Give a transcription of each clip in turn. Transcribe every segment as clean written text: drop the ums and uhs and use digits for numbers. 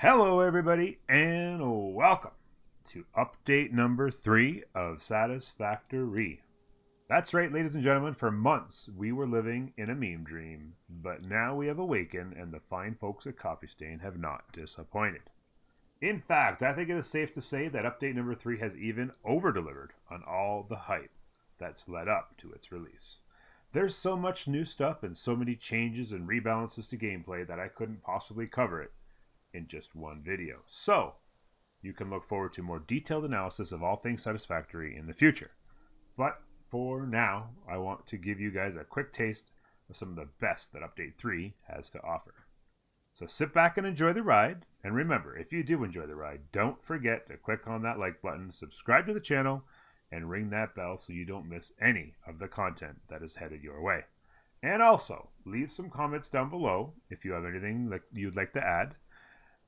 Hello, everybody, and welcome to update number 3 of Satisfactory. That's right, ladies and gentlemen, for months we were living in a meme dream, but now we have awakened and the fine folks at Coffee Stain have not disappointed. In fact, I think it is safe to say that update number 3 has even over-delivered on all the hype that's led up to its release. There's so much new stuff and so many changes and rebalances to gameplay that I couldn't possibly cover it in just one video. So, you can look forward to more detailed analysis of all things Satisfactory in the future. But for now, I want to give you guys a quick taste of some of the best that Update 3 has to offer. So sit back and enjoy the ride, and remember, if you do enjoy the ride, don't forget to click on that like button, subscribe to the channel, and ring that bell so you don't miss any of the content that is headed your way. And also, leave some comments down below if you have anything that you'd like to add.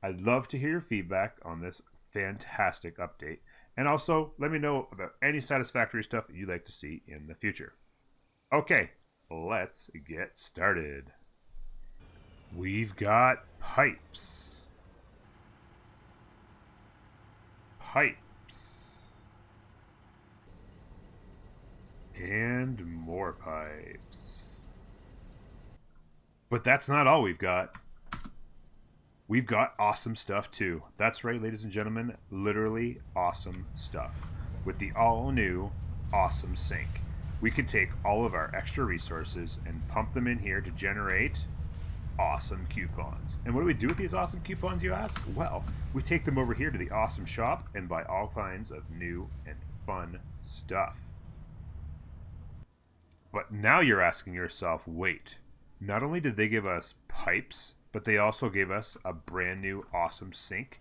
I'd love to hear your feedback on this fantastic update. And also, let me know about any Satisfactory stuff you'd like to see in the future. Okay, let's get started. We've got pipes. Pipes. And more pipes. But that's not all we've got. We've got awesome stuff too. That's right, ladies and gentlemen, literally awesome stuff. With the all-new awesome sink, we can take all of our extra resources and pump them in here to generate awesome coupons. And what do we do with these awesome coupons, you ask? Well, we take them over here to the awesome shop and buy all kinds of new and fun stuff. But now you're asking yourself, wait, not only did they give us pipes, but they also gave us a brand new awesome sink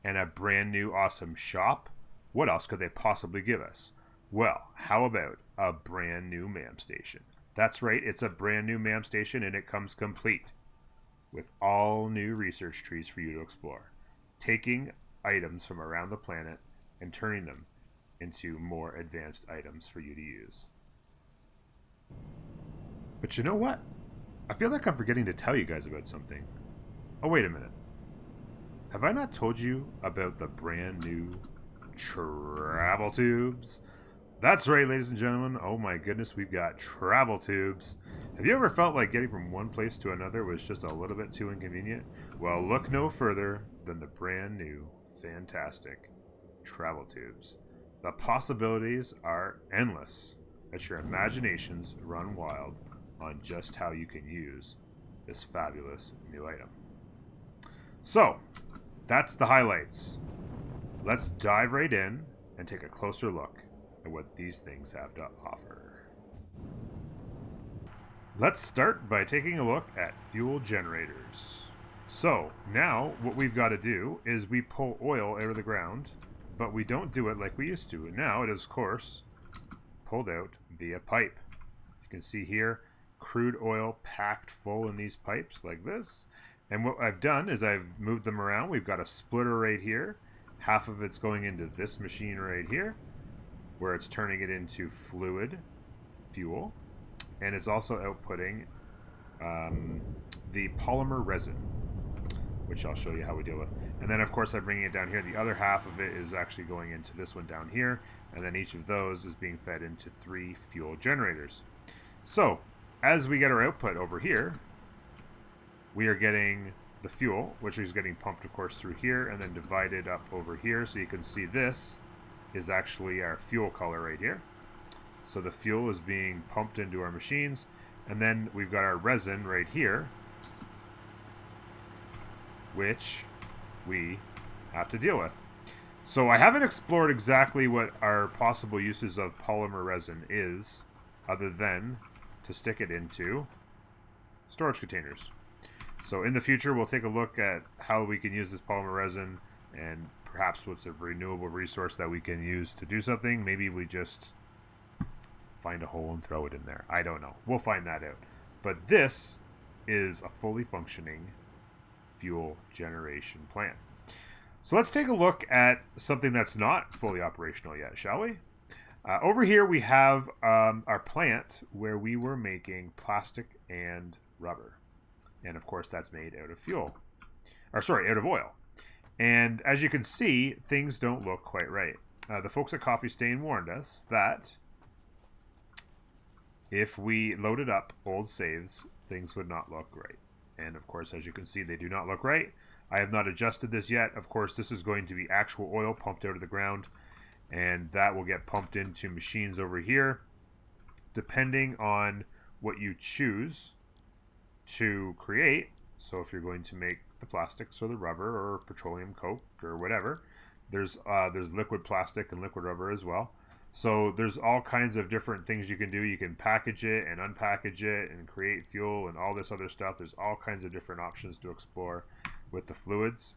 and a brand new awesome shop. What else could they possibly give us? Well, how about a brand new MAM station? That's right, it's a brand new MAM station and it comes complete with all new research trees for you to explore, taking items from around the planet and turning them into more advanced items for you to use. But you know what? I feel like I'm forgetting to tell you guys about something. Oh, wait a minute. Have I not told you about the brand new travel tubes? That's right, ladies and gentlemen. Oh my goodness, we've got travel tubes. Have you ever felt like getting from one place to another was just a little bit too inconvenient? Well, look no further than the brand new, fantastic travel tubes. The possibilities are endless. Let your imaginations run wild on just how you can use this fabulous new item. So, that's the highlights. Let's dive right in and take a closer look at what these things have to offer. Let's start by taking a look at fuel generators. So, now what we've got to do is we pull oil out of the ground, but we don't do it like we used to. Now it is, of course, pulled out via pipe. You can see here, crude oil packed full in these pipes like this. And what I've done is I've moved them around. We've got a splitter right here. Half of it's going into this machine right here, where it's turning it into fluid fuel. And it's also outputting the polymer resin, which I'll show you how we deal with. And then, of course, I'm bringing it down here. The other half of it is actually going into this one down here. And then each of those is being fed into 3 fuel generators. So, as we get our output over here, we are getting the fuel, which is getting pumped, of course, through here and then divided up over here. So you can see this is actually our fuel color right here. So the fuel is being pumped into our machines. And then we've got our resin right here, which we have to deal with. So I haven't explored exactly what our possible uses of polymer resin is, other than to stick it into storage containers. So in the future, we'll take a look at how we can use this polymer resin and perhaps what's a renewable resource that we can use to do something. Maybe we just find a hole and throw it in there. I don't know. We'll find that out. But this is a fully functioning fuel generation plant. So let's take a look at something that's not fully operational yet, shall we? Over here we have our plant where we were making plastic and rubber. And of course that's made out of fuel. Or sorry, out of oil. And as you can see, things don't look quite right. The folks at Coffee Stain warned us that if we loaded up old saves, things would not look right. And of course, as you can see, they do not look right. I have not adjusted this yet. Of course, this is going to be actual oil pumped out of the ground, and that will get pumped into machines over here. Depending on what you choose to create, so if you're going to make the plastics or the rubber or petroleum coke or whatever, there's liquid plastic and liquid rubber as well. So there's all kinds of different things you can do. You can package it and unpackage it and create fuel and all this other stuff. There's all kinds of different options to explore with the fluids.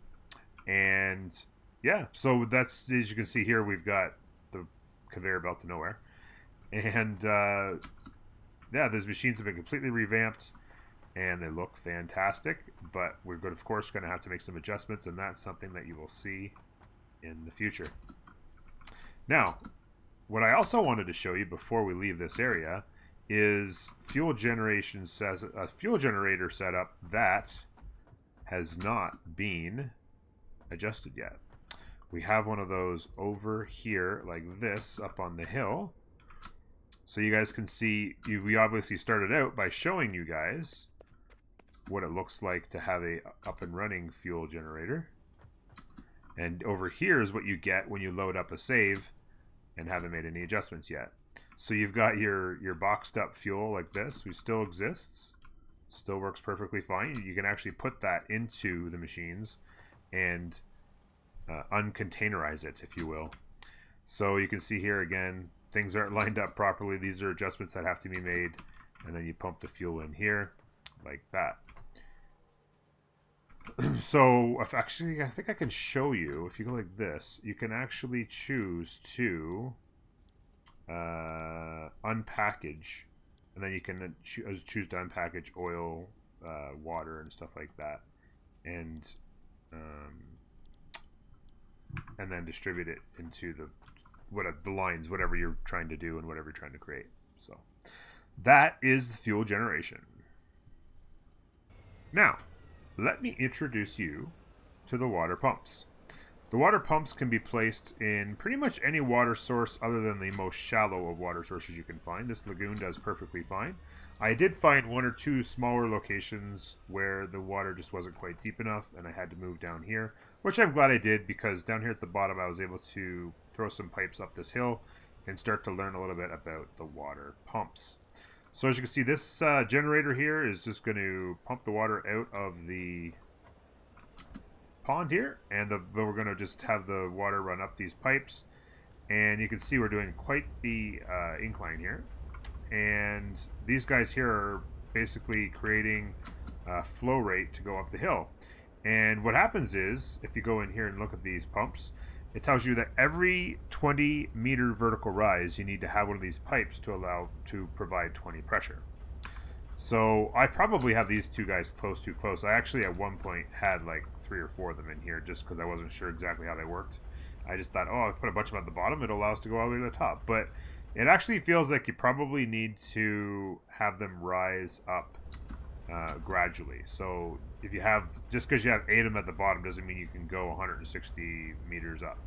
And yeah, so that's, as you can see here, we've got the conveyor belt to nowhere. And yeah, those machines have been completely revamped and they look fantastic. But we're going, of course, going to have to make some adjustments, and that's something that you will see in the future. Now, what I also wanted to show you before we leave this area is fuel generation says a fuel generator setup that has not been adjusted yet. We have one of those over here like this up on the hill. So you guys can see, we obviously started out by showing you guys what it looks like to have a up and running fuel generator. And over here is what you get when you load up a save and haven't made any adjustments yet. So you've got your boxed up fuel like this, which still exists, still works perfectly fine. You can actually put that into the machines and uncontainerize it, if you will. So you can see here again, things aren't lined up properly. These are adjustments that have to be made, and then you pump the fuel in here like that. So if actually, I think I can show you. If you go like this, you can actually choose to unpackage, and then you can choose to unpackage oil, water, and stuff like that, and then distribute it into the lines, whatever you're trying to do and whatever you're trying to create. So that is fuel generation. Now, let me introduce you to the water pumps. The water pumps can be placed in pretty much any water source other than the most shallow of water sources you can find. This lagoon does perfectly fine. I did find one or two smaller locations where the water just wasn't quite deep enough, and I had to move down here, which I'm glad I did, because down here at the bottom I was able to throw some pipes up this hill and start to learn a little bit about the water pumps. So as you can see, this generator here is just going to pump the water out of the pond here, and we're going to just have the water run up these pipes. And you can see we're doing quite the incline here. And these guys here are basically creating a flow rate to go up the hill. And what happens is, if you go in here and look at these pumps, it tells you that every 20 meter vertical rise, you need to have one of these pipes to provide 20 pressure. So I probably have these two guys too close. I actually at one point had like 3 or 4 of them in here just because I wasn't sure exactly how they worked. I just thought, oh, I'll put a bunch of them at the bottom, it'll allow us to go all the way to the top. But it actually feels like you probably need to have them rise up gradually. So if you have, just because you have 8 of them at the bottom doesn't mean you can go 160 meters up.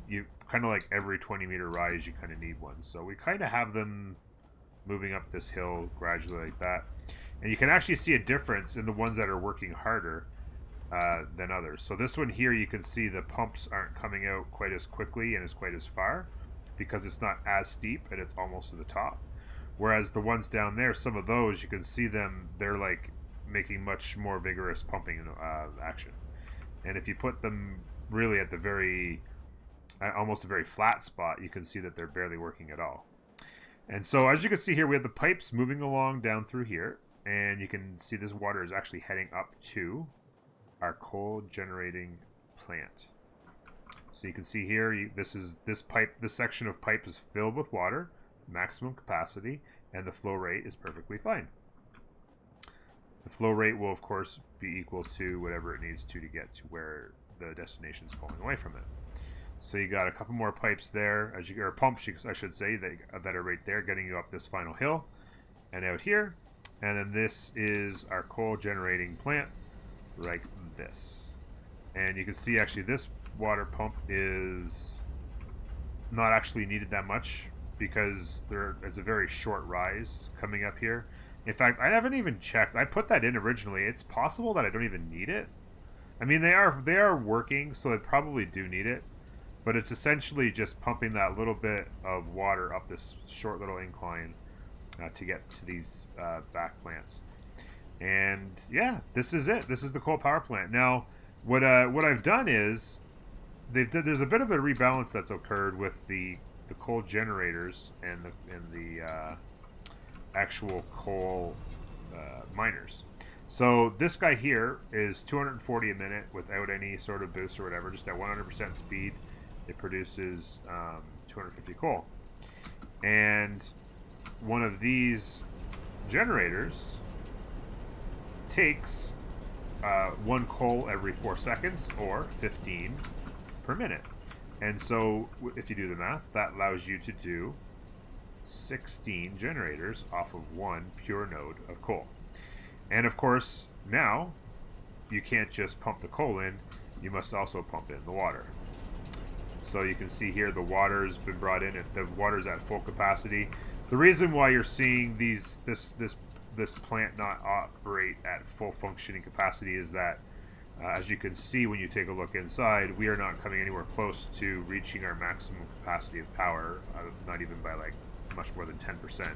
You kind of like every 20 meter rise, you kind of need one. So we kind of have them moving up this hill gradually like that. And you can actually see a difference in the ones that are working harder than others. So this one here, you can see the pumps aren't coming out quite as quickly and as quite as far because it's not as steep and it's almost to the top. Whereas the ones down there, some of those, you can see them, they're like making much more vigorous pumping action. And if you put them really at the very, almost a very flat spot, you can see that they're barely working at all. And so as you can see here, we have the pipes moving along down through here. And you can see this water is actually heading up to our coal generating plant. So you can see here, this section of pipe is filled with water, maximum capacity, and the flow rate is perfectly fine. The flow rate will of course be equal to whatever it needs to get to where the destination is pulling away from it. So you got a couple more pipes there, or pumps, I should say, that are right there, getting you up this final hill and out here. And then this is our coal generating plant, like this. And you can see actually this water pump is not actually needed that much because there is a very short rise coming up here. In fact, I haven't even checked. I put that in originally. It's possible that I don't even need it. I mean, they are working, so they probably do need it. But it's essentially just pumping that little bit of water up this short little incline to get to these back plants. And yeah, this is it. This is the coal power plant. Now, what I've done is there's a bit of a rebalance that's occurred with the coal generators and the actual coal miners. So this guy here is 240 a minute without any sort of boost or whatever, just at 100% speed. It produces 250 coal. And one of these generators takes 1 coal every 4 seconds, or 15 per minute. And so if you do the math, that allows you to do 16 generators off of 1 pure node of coal. And of course, now you can't just pump the coal in, you must also pump in the water. So you can see here the water's been brought in, the water's at full capacity. The reason why you're seeing this plant not operate at full functioning capacity is that as you can see when you take a look inside, we are not coming anywhere close to reaching our maximum capacity of power, not even by like much more than 10%.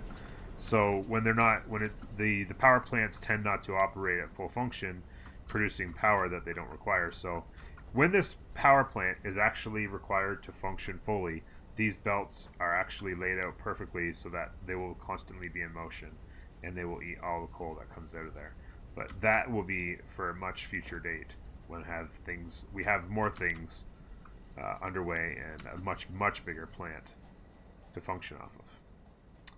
So when the power plants tend not to operate at full function, producing power that they don't require. So when this power plant is actually required to function fully, these belts are actually laid out perfectly so that they will constantly be in motion and they will eat all the coal that comes out of there. But that will be for a much future date when we have more things underway and a much bigger plant to function off of.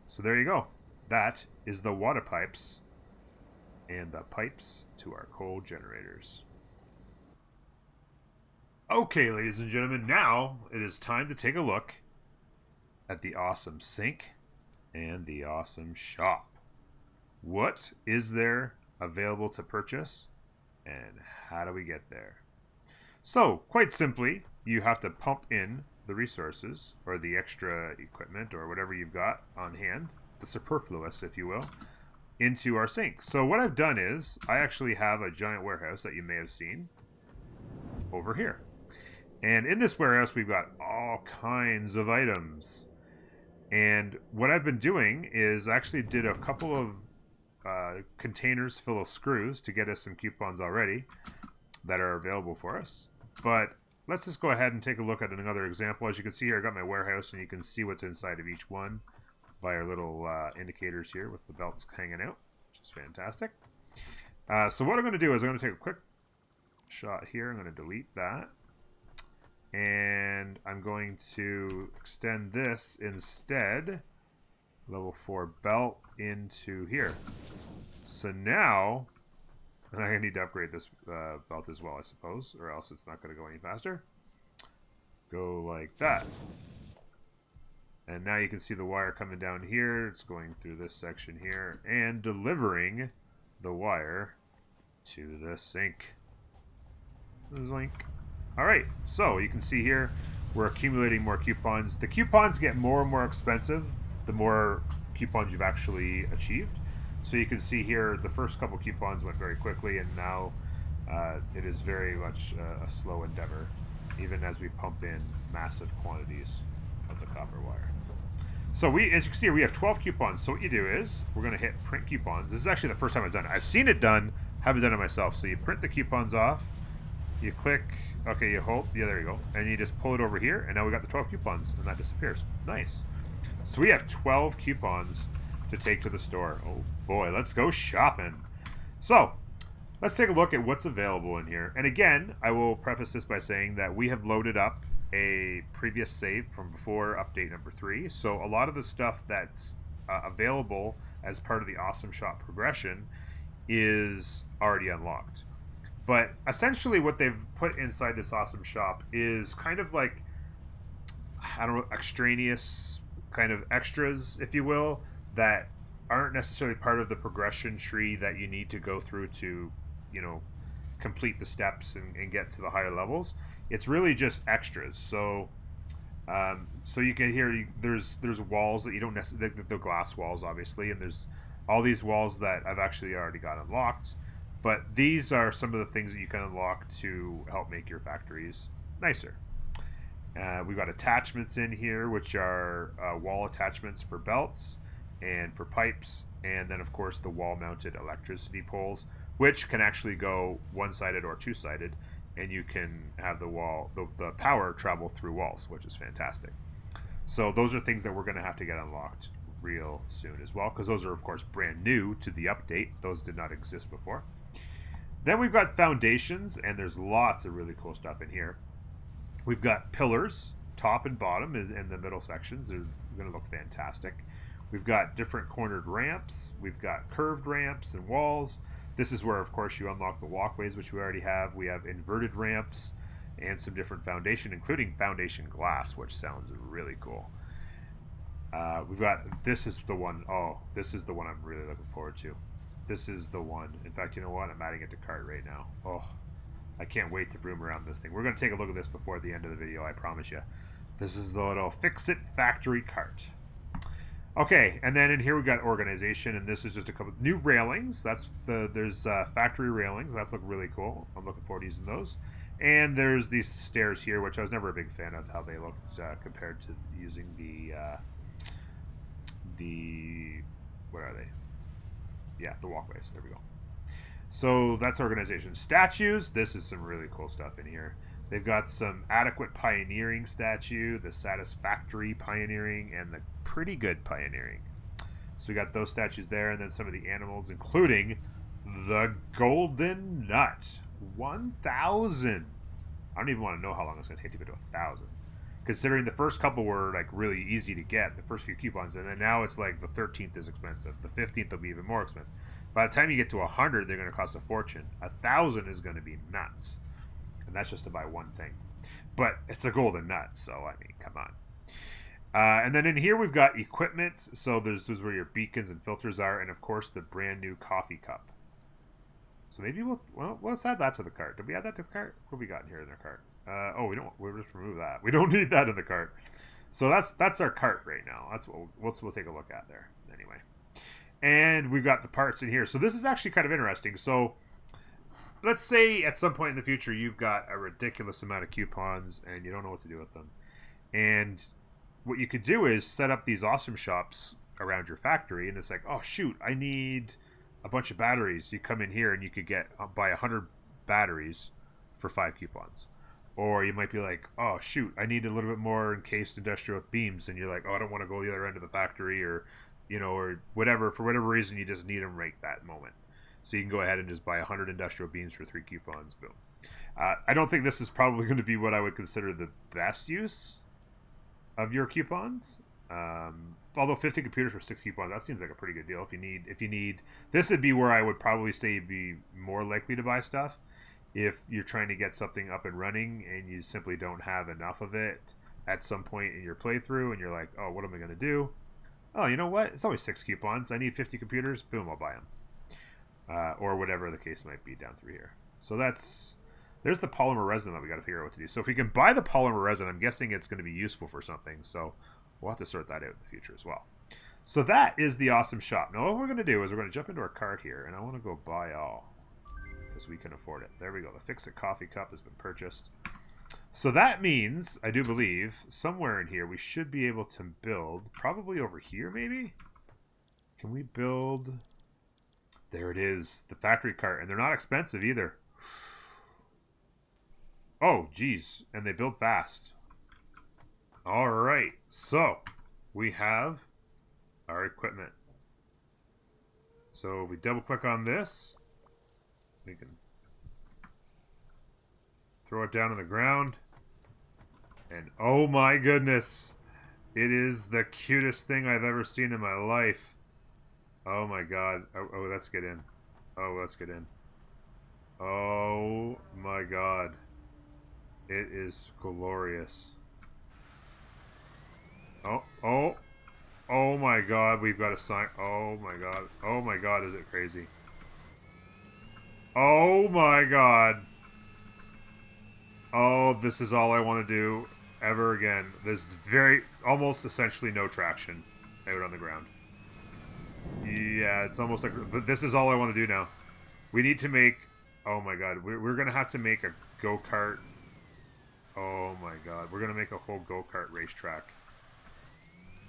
So there you go. That is the water pipes and the pipes to our coal generators. Okay, ladies and gentlemen, now it is time to take a look at the awesome sink and the awesome shop. What is there available to purchase, and how do we get there? So, quite simply, you have to pump in the resources, or the extra equipment, or whatever you've got on hand, the superfluous, if you will, into our sink. So what I've done is, I actually have a giant warehouse that you may have seen over here. And in this warehouse, we've got all kinds of items. And what I've been doing is actually did a couple of containers full of screws to get us some coupons already that are available for us. But let's just go ahead and take a look at another example. As you can see here, I've got my warehouse, and you can see what's inside of each one by our little indicators here with the belts hanging out, which is fantastic. So what I'm going to do is I'm going to take a quick shot here. I'm going to delete that. And I'm going to extend this instead, level 4 belt, into here. So now, and I need to upgrade this belt as well, I suppose, or else it's not going to go any faster. Go like that. And now you can see the wire coming down here. It's going through this section here and delivering the wire to the sink. Zoink. Alright, so you can see here we're accumulating more coupons. The coupons get more and more expensive the more coupons you've actually achieved. So you can see here the first couple coupons went very quickly, and now it is very much a slow endeavor, even as we pump in massive quantities of the copper wire. So as you can see, we have 12 coupons. So what you do is we're going to hit print coupons. This is actually the first time I've done it. I've seen it done, haven't done it myself. So you print the coupons off, you click, okay, you hold, yeah, there you go, and you just pull it over here, and now we got the 12 coupons, and that disappears. Nice. So we have 12 coupons to take to the store. Oh boy, let's go shopping. So let's take a look at what's available in here. And again, I will preface this by saying that we have loaded up a previous save from before update number 3. So a lot of the stuff that's available as part of the Awesome Shop progression is already unlocked. But essentially what they've put inside this Awesome Shop is kind of like, I don't know, extraneous kind of extras, if you will, that aren't necessarily part of the progression tree that you need to go through to, you know, complete the steps and get to the higher levels. It's really just extras. So so you can hear there's walls that you don't necessarily, the glass walls obviously, and there's all these walls that I've actually already got unlocked. But these are some of the things that you can unlock to help make your factories nicer. We've got attachments in here, which are wall attachments for belts and for pipes, and then of course the wall-mounted electricity poles, which can actually go one-sided or two-sided, and you can have the power travel through walls, which is fantastic. So those are things that we're going to have to get unlocked real soon as well, because those are of course brand new to the update. Those did not exist before. Then we've got foundations, and there's lots of really cool stuff in here. We've got pillars, top and bottom, is in the middle sections. They're going to look fantastic. We've got different cornered ramps. We've got curved ramps and walls. This is where, of course, you unlock the walkways, which we already have. We have inverted ramps and some different foundation, including foundation glass, which sounds really cool. We've got, this is the one, this is the one I'm really looking forward to. This is the one. In fact, you know what? I'm adding it to cart right now. I can't wait to vroom around this thing. We're going to take a look at this before the end of the video, I promise you. This is the little Fix-It Factory cart. Okay, and then in here we've got organization, and this is just a couple new railings. There's factory railings. That's look really cool. I'm looking forward to using those. And there's these stairs here, which I was never a big fan of how they looked compared to using the what are they? Yeah, the walkways. There we go. So that's organization. Statues. This is some really cool stuff in here. They've got some adequate pioneering statue, the satisfactory pioneering, and the pretty good pioneering. So we got those statues there, and then some of the animals, including the golden nut. 1,000. I don't even want to know how long it's going to take to get to 1,000. Considering the first couple were like really easy to get, the first few coupons, and then now it's like the 13th is expensive. The 15th will be even more expensive. By the time you get to 100, they're going to cost a fortune. 1,000 is going to be nuts. And that's just to buy one thing. But it's a golden nut, so I mean, come on. And then in here we've got equipment. So this is where your beacons and filters are, and of course the brand new coffee cup. So maybe let's add that to the cart. Did we add that to the cart? What have we got in here in our cart? We don't. We'll just remove that. We don't need that in the cart. So that's our cart right now. That's what we'll take a look at there anyway. And we've got the parts in here. So this is actually kind of interesting. So let's say at some point in the future you've got a ridiculous amount of coupons and you don't know what to do with them. And what you could do is set up these awesome shops around your factory, and it's like, oh shoot, I need a bunch of batteries. You come in here and you could buy 100 batteries for 5 coupons. Or you might be like, oh shoot, I need a little bit more encased industrial beams, and you're like, oh, I don't want to go the other end of the factory, or or whatever. For whatever reason, you just need them right that moment. So you can go ahead and just buy 100 industrial beams for 3 coupons. Boom. I don't think this is probably going to be what I would consider the best use of your coupons. Although 50 computers for 6 coupons, that seems like a pretty good deal. If you need, this would be where I would probably say you'd be more likely to buy stuff. If you're trying to get something up and running and you simply don't have enough of it at some point in your playthrough, and you're like, oh, what am I going to do? Oh, you know what? It's always 6 coupons. I need 50 computers. Boom, I'll buy them. Or whatever the case might be down through here. So there's the polymer resin that we got to figure out what to do. So if we can buy the polymer resin, I'm guessing it's going to be useful for something. So we'll have to sort that out in the future as well. So that is the awesome shop. Now what we're going to do is we're going to jump into our cart here, and I want to go buy all, because we can afford it. There we go. The Fix-It coffee cup has been purchased. So that means, I do believe, somewhere in here we should be able to build, probably over here maybe? Can we build... There it is, the factory cart, and they're not expensive either. Oh, geez, and they build fast. All right, so we have our equipment. So we double click on this. We can throw it down on the ground. And oh my goodness, it is the cutest thing I've ever seen in my life. Oh my god. Oh, let's get in. Oh, let's get in. Oh my god. It is glorious. Oh my god, we've got a sign. Oh my god, is it crazy? Oh my god. Oh, this is all I want to do ever again. There's almost essentially no traction out on the ground. Yeah, it's almost like, but this is all I want to do now. We need to make, oh my god, we're going to have to make a go-kart. Oh my god, we're going to make a whole go-kart racetrack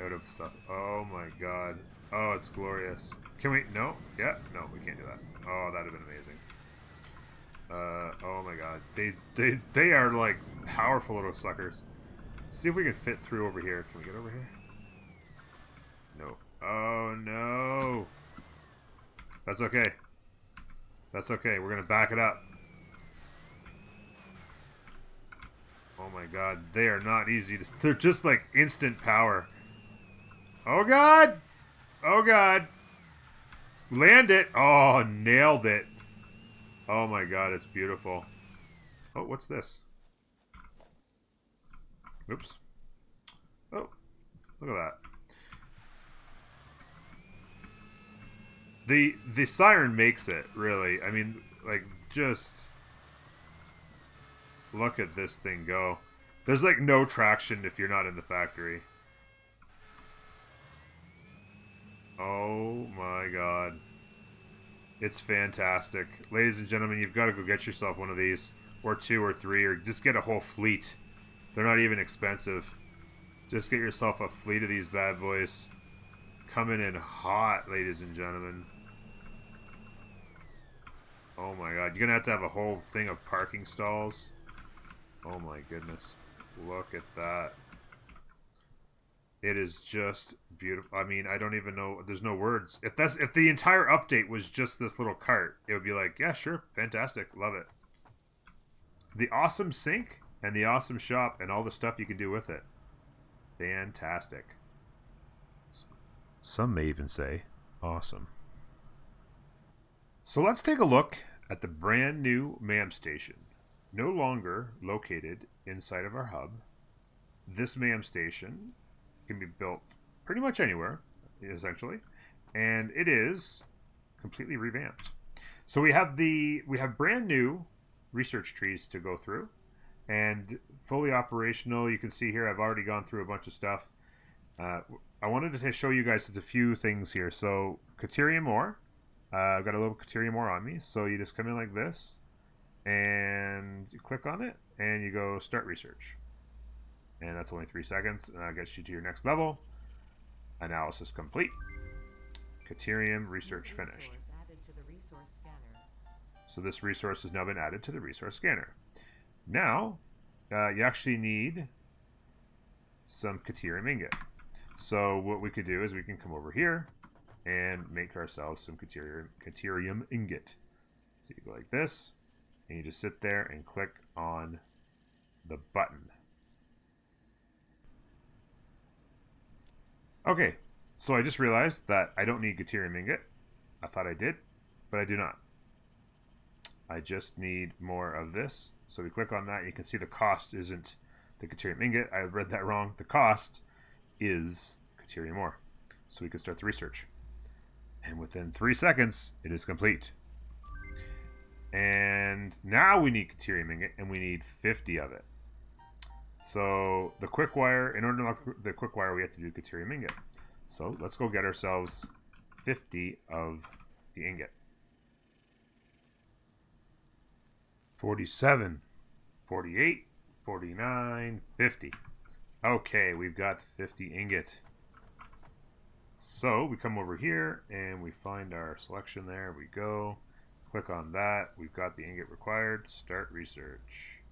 out of stuff. Oh my god. Oh, it's glorious. Can we, no? Yeah, no, we can't do that. Oh, that'd have been amazing. Oh my god. They are like powerful little suckers. Let's see if we can fit through over here. Can we get over here? No. Oh no. That's okay. That's okay. We're gonna back it up. Oh my god. They are not easy to... They're just like instant power. Oh god! Oh god! Land it! Oh, nailed it. Oh my god, it's beautiful. Oh, what's this? Oops. Oh, look at that. The siren makes it, really. I mean, like, just look at this thing go. There's like no traction if you're not in the factory. Oh my god. It's fantastic. Ladies and gentlemen, you've got to go get yourself one of these. Or 2 or 3, or just get a whole fleet. They're not even expensive. Just get yourself a fleet of these bad boys. Coming in hot, ladies and gentlemen. Oh my god. You're going to have a whole thing of parking stalls. Oh my goodness. Look at that. It is just beautiful. I mean, I don't even know. There's no words. If the entire update was just this little cart, it would be like, yeah, sure, fantastic, love it. The awesome sink and the awesome shop and all the stuff you can do with it, fantastic. Some may even say, awesome. So let's take a look at the brand new MAM station. No longer located inside of our hub. This MAM station can be built pretty much anywhere, essentially, and it is completely revamped. So we have brand new research trees to go through, and fully operational. You can see here I've already gone through a bunch of stuff. I wanted to show you guys a few things here. So Caterium ore, I've got a little Caterium ore on me. So you just come in like this, and you click on it, and you go start research. And that's only 3 seconds, and that gets you to your next level. Analysis complete. Caterium research finished. So this resource has now been added to the resource scanner. Now, you actually need some Caterium ingot. So what we could do is we can come over here and make ourselves some Caterium ingot. So you go like this, and you just sit there and click on the button. Okay, so I just realized that I don't need Caterium ingot. I thought I did, but I do not. I just need more of this. So we click on that. You can see the cost isn't the Caterium ingot. I read that wrong. The cost is Caterium ore. So we can start the research. And within 3 seconds, it is complete. And now we need Caterium ingot, and we need 50 of it. So the quick wire, in order to unlock the quick wire, we have to do Caterium ingot. So let's go get ourselves 50 of the ingot. 47, 48, 49, 50. Okay, we've got 50 ingot. So we come over here and we find our selection. There we go. Click on that. We've got the ingot required. Start research.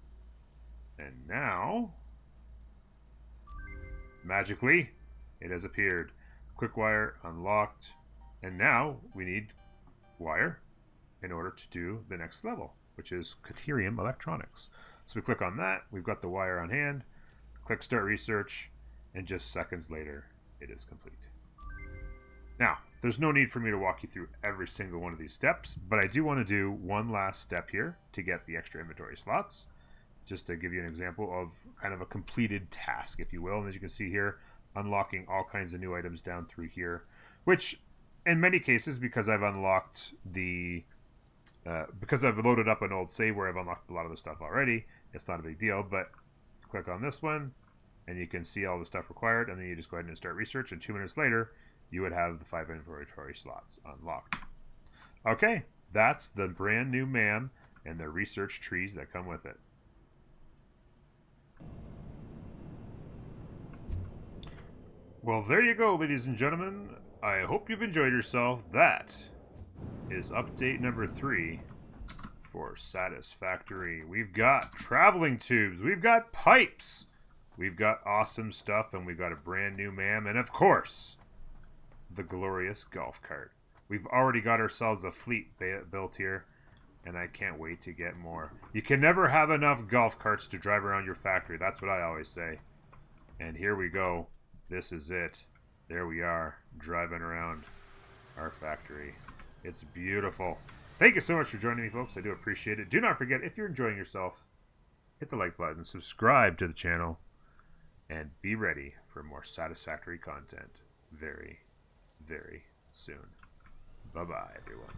And now, magically, it has appeared. Quick wire unlocked. And now we need wire in order to do the next level, which is Caterium electronics. So we click on that. We've got the wire on hand. Click start research. And just seconds later, it is complete. Now, there's no need for me to walk you through every single one of these steps, but I do want to do one last step here to get the extra inventory slots, just to give you an example of kind of a completed task, if you will. And as you can see here, unlocking all kinds of new items down through here, which in many cases, because I've unlocked the Because I've loaded up an old save where I've unlocked a lot of the stuff already, it's not a big deal, but click on this one, and you can see all the stuff required, and then you just go ahead and start research, and 2 minutes later, you would have the 5 inventory slots unlocked. Okay, that's the brand new man and the research trees that come with it. Well, there you go, ladies and gentlemen. I hope you've enjoyed yourself. That is update number 3 for Satisfactory. We've got traveling tubes. We've got pipes. We've got awesome stuff, and we've got a brand new man. And, of course, the glorious golf cart. We've already got ourselves a fleet built here, and I can't wait to get more. You can never have enough golf carts to drive around your factory. That's what I always say. And here we go. This is it. There we are, driving around our factory. It's beautiful. Thank you so much for joining me, folks. I do appreciate it. Do not forget, if you're enjoying yourself, hit the like button, subscribe to the channel, and be ready for more Satisfactory content very, very soon. Bye-bye, everyone.